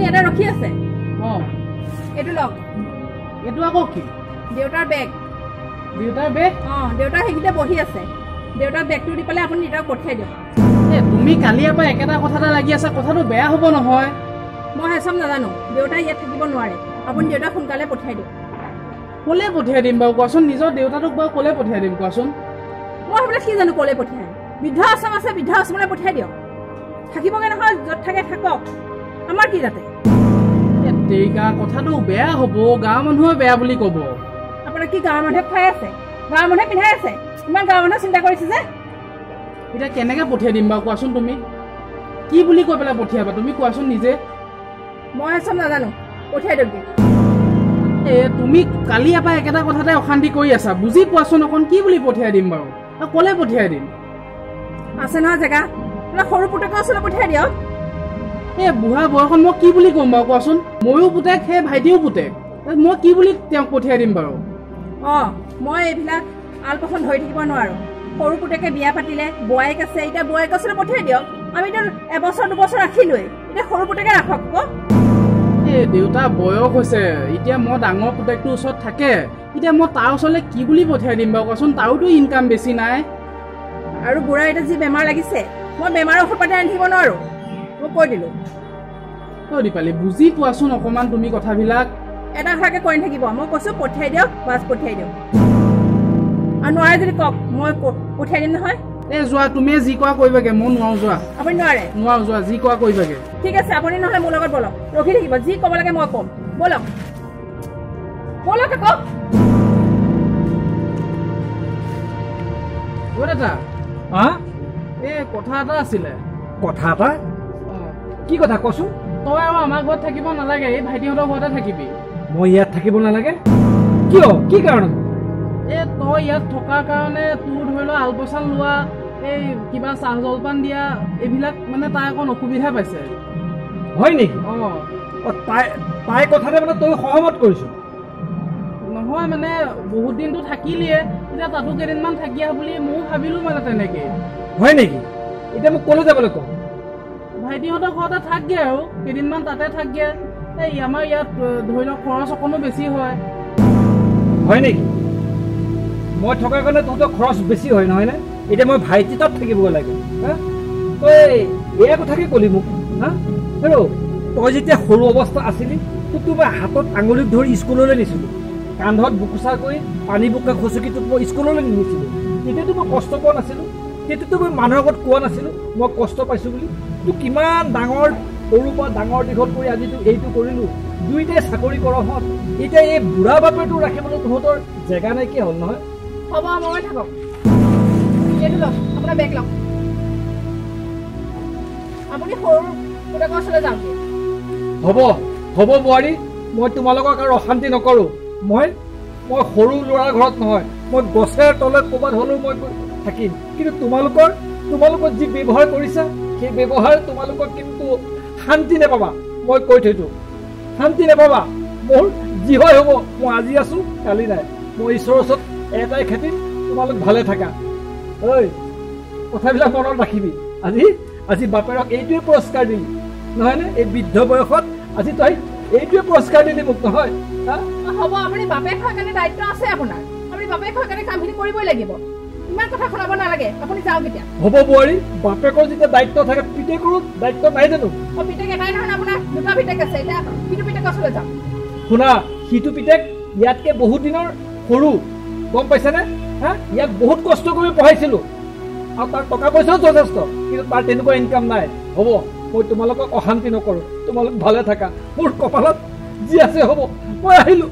এটা ৰখি আছে এইটো লওক এইটো আকৌ কি দেউতাৰ বেগ দেউতা সেইকিটা বহি আছে দেউতাৰ বেগটো দি পেলাই আপুনি দেউতাক পঠিয়াই দিয়ক তুমি কালিয়াৰ পৰা একেটা কথাতে লাগি আছা কথাটো বেয়া হ'ব নহয় মই হেচম নাজানো দেউতা ইয়াত থাকিব নোৱাৰে আপুনি দেউতাক সোনকালে পঠিয়াই দিয়ক ক'লে পঠিয়াই দিম বাৰু কোৱাচোন নিজৰ দেউতাটোক বাৰু ক'লে পঠিয়াই দিম কোৱাচোন মই সেইবিলাক কি জানো ক'লে পঠিয়াই বৃদ্ধ আশ্ৰম আছে বৃদ্ধ আশ্ৰমলৈ পঠিয়াই দিয়ক থাকিবগে নহয় য'ত থাকে থাকক আমাৰ কি যাতে কথাটো বেয়া হ'ব গাঁৱৰ মানুহে বেয়া বুলি ক'ব আপোনাৰ কি গাঁৱৰ মানুহে খুৱাই আছে গাঁৱৰ মানুহে পিন্ধাই আছে ইমান গাঁৱৰ মানুহে চিন্তা কৰিছে যে এতিয়া কেনেকৈ পঠিয়াই দিম বাৰু কোৱাচোন তুমি কি বুলি কৈ পেলাই পঠিয়াবা তুমি কোৱাচোন নিজে মই চব নাজানো পঠিয়াই দিয়ক তুমি কালিৰ পৰা একেটা কথাতে অশান্তি কৰি আছা বুজি পোৱাচোন অকণ কি বুলি পঠিয়াই দিম বাৰু ক'লে পঠিয়াই দিম আছে নহয় জেগা সৰু পুতেকৰ ওচৰলৈ পঠিয়াই দিয়ক বুঢ়া বয়সত মই কি বুলি ক'ম বাৰু কোৱাচোন ময়ো পুতেক সেই ভাইটিও পুতেক মই কি বুলি তেওঁক পঠিয়াই দিম বাৰু মই এইবিলাক আলপখন ধৰি থাকিব নোৱাৰো সৰু পুতেকে বিয়া পাতিলে বোৱাইক আছে এতিয়া বোৱাইকৰ ওচৰলৈ পঠিয়াই দিয়ক আমিতো এবছৰ দুবছৰ ৰাখিলোৱেই এতিয়া সৰু পুতেকে ৰাখক দেউতা বয়স হৈছে এতিয়া মই ডাঙৰ পুতেকটোৰ ওচৰত থাকে এতিয়া মই তাৰ ওচৰলৈ কি বুলি পঠিয়াই দিম বাৰু কোৱাচোন তাৰোতো ইনকাম বেছি নাই আৰু বুঢ়া এতিয়া যি বেমাৰ লাগিছে মই বেমাৰৰ ঔষধ পাতি আনি থাকিব নোৱাৰো মই কৈ দিলো দীপালি বুজি পোৱাচোন অকণমান তুমি কথাবিলাক এটা কথাকে কৈ নাথাকিব মই কৈছো পঠিয়াই দিয়ক বাছ পঠিয়াই দিয়ক আৰু নোৱাৰে যদি কওক মই পঠিয়াই দিম নহয় যোৱা তুমি যি কোৱা কৰিবাগে মই নোৱাৰো যোৱা আপুনি নোৱাৰে যোৱা যি কোৱা কৰিবাগে ঠিক আছে আপুনি নহলে মোৰ লগত বলক ৰখি থাকিব যি ক'ব লাগে মই ক'ম বলক আকৌ কথা এটা আছিলে কথা এটা কি কথা কচোন তই আৰু আমাৰ ঘৰত থাকিব নালাগে এই ভাইটিহঁতৰ ঘৰতে থাকিবি মই ইয়াত থাকিব নালাগে কিয় কি কাৰণত তই ইয়াত থকাৰ কাৰণে তোৰ ধৰি লোৱা আলপচান লোৱা এই কিবা চাহ জলপান দিয়া এইবিলাক মানে তাই অকণ অসুবিধা পাইছে হয় নেকি তাই কথাতে মানে তই সহমত কৰিছ নহয় মানে বহুত দিনটো থাকিলিয়ে এতিয়া তাতো কেইদিনমান থাকি আহ বুলি ময়ো ভাবিলো মানে তেনেকে হয় নেকি এতিয়া মোক কলৈ যাবলৈ কওঁ ভাইটিহঁতৰ ঘৰতে থাকগে আৰু কেইদিনমান তাতে থাকগে এই আমাৰ ইয়াত ধৰি লওক খৰচ অকণো বেছি হয় নেকি মই থকাৰ কাৰণে তহঁতৰ খৰচ বেছি হয় নহয়নে এতিয়া মই ভাইটি তাত থাকিবগৈ লাগে তই এয়া কথাকে ক'লি মোক তই যেতিয়া সৰু অৱস্থা আছিলি তোক মই হাতত আঙুলিত ধৰি স্কুললৈ নিছিলোঁ কান্ধত বুকুচা কৰি পানী বোকা খচকি তোক মই স্কুললৈ নিছিলোঁ তেতিয়াতো মই কষ্ট পোৱা নাছিলোঁ তেতিয়াতো মই মানুহৰ আগত কোৱা নাছিলোঁ মই কষ্ট পাইছোঁ বুলি তোক কিমান ডাঙৰ সৰুৰ পৰা ডাঙৰ দীঘল কৰি আজিতো এইটো কৰিলোঁ দুইটাই চাকৰি কৰহঁত এতিয়া এই বুঢ়া বাপেৰটো ৰাখিবলৈ তহঁতৰ জেগা নাইকিয়া হ'ল নহয় হ'ব মই থাকক এইটো লওক আপোনাৰ বেগ লওক আপুনি সৰু পুতেকৰ ওচৰলৈ যাওক হ'ব বোৱাৰী মই তোমালোকক আৰু অশান্তি নকৰোঁ মই সৰু ল'ৰাৰ ঘৰত নহয় মই গছৰ তলত ক'ৰবাত হ'লেও মই থাকিম কিন্তু তোমালোকৰ যি ব্যৱহাৰ কৰিছা সেই ব্যৱহাৰ তোমালোকৰ কিন্তু শান্তি নাপাবা মই কৈ থৈছোঁ শান্তি নাপাবা মোৰ যি হয় হ'ব মই আজি আছোঁ কালি নাই মই ঈশ্বৰৰ ওচৰত এটাই খেতিত তোমালোক ভালে থাকা ঐ কথাবিলাক মনত ৰাখিবি আজি বাপেৰক এইটোৱে পুৰস্কাৰ দিলি নহয়নে এই বৃদ্ধ বয়সত আজি তই এইটোৱে পুৰস্কাৰ দিলি মোক নহয় হ'ব আপুনি বাপেক হোৱাৰ কাৰণে দায়িত্ব আছে আপোনাৰ আপুনি বাপেক হোৱাৰ কাৰণে কামখিনি কৰিবই লাগিব ইমান কথা শুনাব নালাগে আপুনি যাওক এতিয়া হ'ব বোৱাৰী বাপেকৰ যেতিয়া দায়িত্ব থাকে পিতেকৰো দায়িত্ব নাই জানো পিতেক এটাই নহয় আপোনাৰ দুটা পিতেক আছে এতিয়া সিটো পিতেকৰ ওচৰলৈ যাওক শুনা সিটো পিতেক ইয়াতকে বহুত দিনৰ সৰু গম পাইছেনে ইয়াক বহুত কষ্ট কৰি পঢ়াইছিলোঁ আৰু তাৰ টকা পইচাও যথেষ্ট কিন্তু তাৰ তেনেকুৱা ইনকাম নাই হ'ব মই তোমালোকক অশান্তি নকৰোঁ তোমালোক ভালে থাকা মোৰ কপালত যি আছে হ'ব মই আহিলোঁ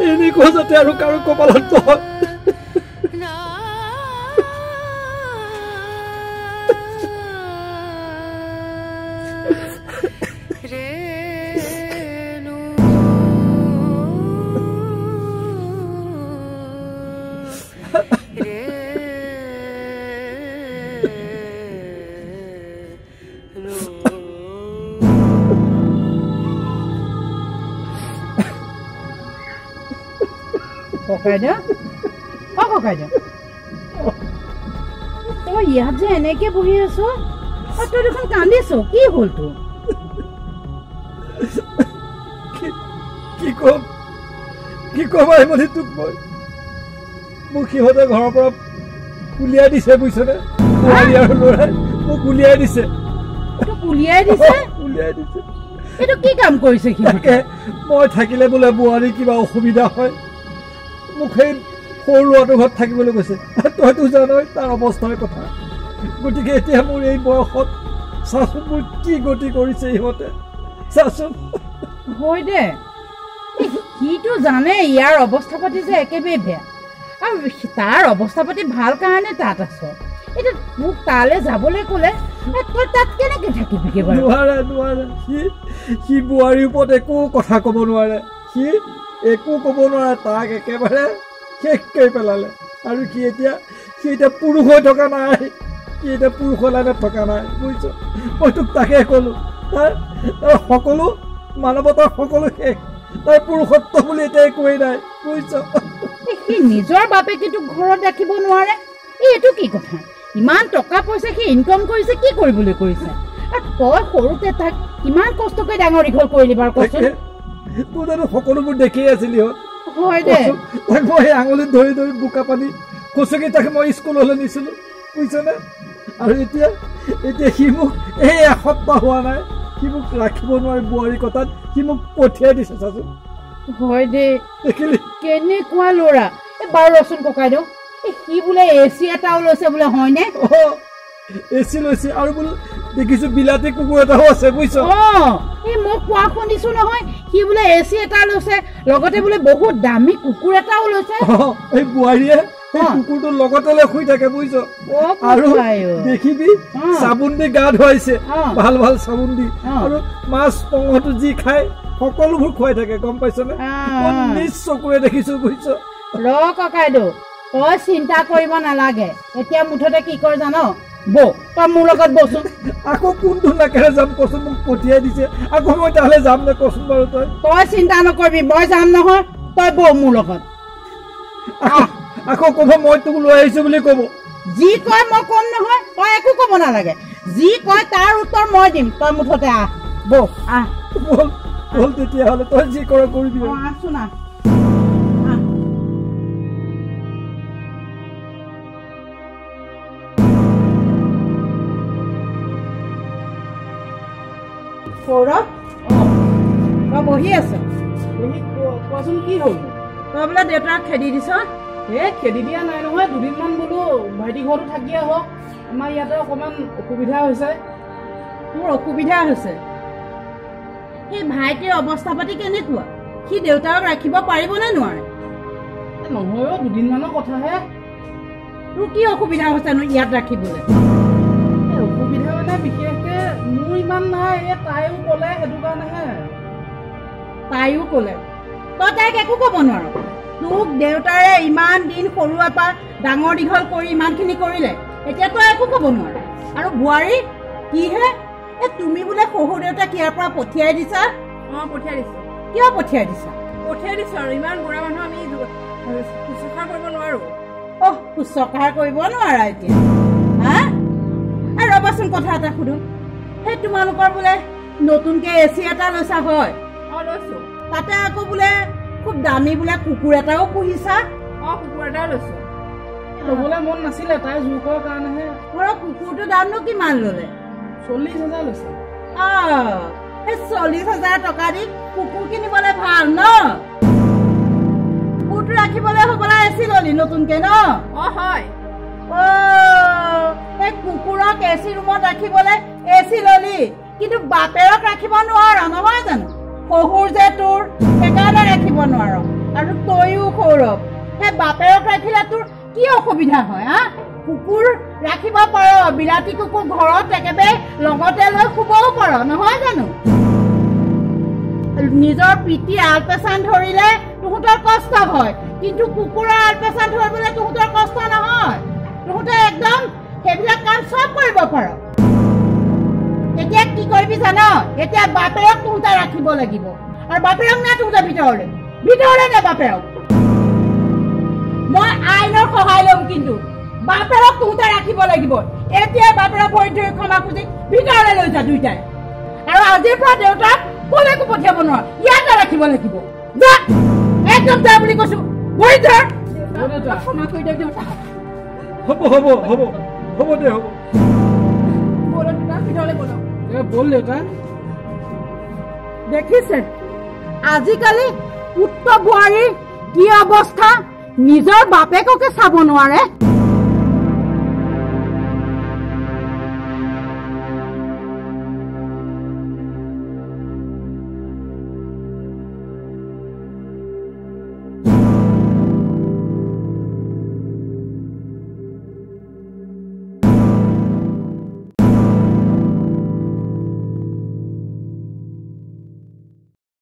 এনেকুৱা যাতে আৰু কাৰো কপালত নহয় ককাইদেউ ককাইদেউ তই ইয়াত যে এনেকে বহি আছ তই দেখোন কান্দিছ কি হ'ল তোৰ কি কম আহিমণি তোক মই মোক সিহঁতে ঘৰৰ পৰা উলিয়াই দিছে বুজিছনে বোৱাৰী আৰু ল'ৰাই মোক উলিয়াই দিছে এইটো কি কাম কৰিছে সিহঁতে মই থাকিলে বোলে বোৱাৰী কিবা অসুবিধা হয় মোক সেই সৰু ল'ৰাটোৰ ঘৰত থাকিবলৈ কৈছে তইতো জানই তাৰ অৱস্থাৰ কথা গতিকে এতিয়া মোৰ এই বয়সত চাচোন মোৰ কি গতি কৰিছে ইহঁতে চাচোন হয় দে সিটো জানে ইয়াৰ অৱস্থা পাতি যে একেবাৰে বেয়া আৰু তাৰ অৱস্থা পাতি ভাল কাৰণে তাত আছ এতিয়া মোক তালৈ যাবলৈ ক'লে তই তাত কেনেকৈ থাকিবি নোৱাৰে সি বোৱাৰীৰ ওপৰত একো কথা ক'ব নোৱাৰে সি একো ক'ব নোৱাৰে তাক একেবাৰে শেষ কৰি পেলালে আৰু সি এতিয়া পুৰুষ হৈ থকা নাই সি এতিয়া পুৰুষৰ লাইনত থকা নাই বুজিছ মই তোক তাকে ক'লোঁ তাৰ সকলো মানৱতাৰ সকলো শেষ তাৰ পুৰুষত্ব বুলি এতিয়া একোৱেই নাই বুজিছ সি নিজৰ বাপেকেটোক ঘৰত ৰাখিব নোৱাৰে এইটো কি কথা ইমান টকা পইচা সি ইনকাম কৰিছে কি কৰিবলৈ কৰিছে আৰু তই সৰুতে তাক কিমান কষ্ট কৰি ডাঙৰ দীঘল কৰিলি বাৰু কচোন তোৰ জানো সকলোবোৰ দেখিয়ে আছিলি হয় দে তাক মই সেই আঙুলিত ধৰি ধৰি বোকা পানী খচকি তাক মই স্কুললৈ নিছিলোঁ বুজিছনে আৰু এতিয়া সি মোক এই এসপ্তাহ হোৱা নাই সি মোক ৰাখিব নোৱাৰে বোৱাৰী কথাত সি মোক পঠিয়াই দিছে চাচোন হয় দে দেখিলি কেনেকুৱা ল'ৰা বাৰু ৰচোন ককাইদেউ সি বোলে এচি এটাও লৈছে বোলে হয়নে এচি লৈছে আৰু বোলে দেখিছোঁ বিলাতী কুকুৰ এটাও আছে বুজিছ এই মই কোৱা শুনিছোঁ নহয় সি বোলে এচি এটা লৈছে লগতে বোলে বহুত দামী কুকুৰ এটাও লৈছে এই বোৱাৰীয়ে কুকুৰটোৰ লগতে লৈ শুই থাকে বুজিছ আৰু দেখিবি চাবোন দি গা ধুৱাইছে ভাল ভাল চাবোন দি আৰু মাছ পঙহটো যি খায় সকলোবোৰ খুৱাই থাকে গম পাইছনে নিজ চকুৰে দেখিছোঁ বুজিছ ককাইদেউ তই চিন্তা কৰিব নালাগে এতিয়া মুঠতে কি কৰ জান বৌ তই মোৰ লগত বচোন আকৌ কোনটো নাকেৰে যাম কচোন মোক পঠিয়াই দিছে আকৌ মই তাহলে যাম নে কচোন বাৰু তই চিন্তা নকৰিবি মই যাম নহয় তই বৌ মোৰ লগত আকৌ ক'ব মই তোক লৈ আহিছো বুলি ক'ব যি কয় মই কম নহয় তই একো ক'ব নালাগে যি কয় তাৰ উত্তৰ মই দিম তই মুঠতে আহ বৌ আহ বল তেতিয়াহ'লে তই যি কৰ কৰিবি আছোন আহ সৌৰভ তই বহি আছ কোৱাচোন কি হ'ল তই বোলে দেউতাক খেদি দিছ খেদি দিয়া নাই নহয় দুদিনমান বোলো ভাইটি ঘৰতো থাকি আহক আমাৰ ইয়াতে অকণমান অসুবিধা হৈছে মোৰ অসুবিধা হৈছে সেই ভাইটিৰ অৱস্থা পাতি কেনেকুৱা সি দেউতাক ৰাখিব পাৰিবনে নোৱাৰে নহয় দুদিনমানৰ কথাহে তোৰ কি অসুবিধা হৈছেনো ইয়াত ৰাখিবলৈ অসুবিধা মানে বিশেষকে মোৰ ইমান নাই তাইও ক'লে সেইটো কাৰণেহে তাইও ক'লে তই তাইক একো ক'ব নোৱাৰ তোক দেউতাৰে ইমান দিন সৰুৰে পৰা ডাঙৰ দীঘল কৰি ইমানখিনি কৰিলে এতিয়া তই একো ক'ব নোৱাৰ আৰু বোৱাৰী কিহে তুমি বোলে শহুৰ দেউতাক ইয়াৰ পৰা পঠিয়াই দিছা পঠিয়াই দিছো কিয় পঠিয়াই দিছা আৰু ইমান বুঢ়া মানুহ আমি শুশ্ৰূষা কৰিব নোৱাৰো শুশ্ৰূষা কৰিব নোৱাৰা এতিয়া হা আৰু ৰ'বাচোন কথা এটা সুধো সেই তোমালোকৰ বোলে নতুনকে এচি এটা লৈছা হয় লৈছো তাতে আকৌ বোলে খুব দামী বোলে কুকুৰ এটাও পুহিছা কুকুৰ এটাও লৈছো ল'বলৈ মন নাছিলে তাই জোৰ কৰাৰ কাৰণেহে কুকুৰটোৰ দামনো কিমান ল'লে 40,000 লৈছে সেই 40,000 টকা দি কুকুৰ কিনিবলৈ ভাল ন কুকুৰটো ৰাখিবলৈ হ'বলৈ এচি ললি নতুনকে ন হয় এই কুকুৰক এচি ৰুমত ৰাখিবলৈ এচি ললি কিন্তু বাপেৰক ৰাখিব নোৱাৰ নহয় জানো শহুৰ যে তোৰ সেইকাৰণে ৰাখিব নোৱাৰ আৰু তইও সৌৰভ সেই বাপেৰক ৰাখিলে তোৰ কি অসুবিধা হয় কুকুৰ ৰাখিব পাৰ বিলাতী কুকুৰ ঘৰত একেবাৰে লগতে লৈ শুবও পাৰ নহয় জানো নিজৰ পিতৃ আলপেচান ধৰিলে তহঁতৰ কষ্ট হয় কিন্তু কুকুৰৰ আলপেচান ধৰিবলৈ তহঁতৰ কষ্ট নহয় তহঁতে একদম সেইবিলাক কাম চব কৰিব পাৰ এতিয়া কি কৰিবি জান এতিয়া বাপেৰক তহঁতে ৰাখিব লাগিব আৰু বাপেৰক না তহঁতে ভিতৰলৈ নে বাপেৰক মই আইনৰ সহায় ল'ম কিন্তু বাপেৰক তহঁতে ৰাখিব লাগিব এতিয়া বাপেৰক ভৰি ধৰি ক্ষমা খুজি ভিতৰলৈ লৈ যা দুইটাই আৰু আজিৰ পৰা দেউতাক কলৈকো পঠিয়াব নোৱাৰ ইয়াতে ৰাখিব লাগিব যা একদম যা বুলি কৈছো ভৰি ধৰ ক্ষমা কৰি দে দেউতা হ'ব হ'ব হ'ব হ'ব দে হ'ব ব'ল দেউতা ভিতৰলৈ ব'ল ব'ল দেউতা দেখিছে আজিকালি পুত্ৰ বোৱাৰীৰ কি অৱস্থা নিজৰ বাপেককে চাব নোৱাৰে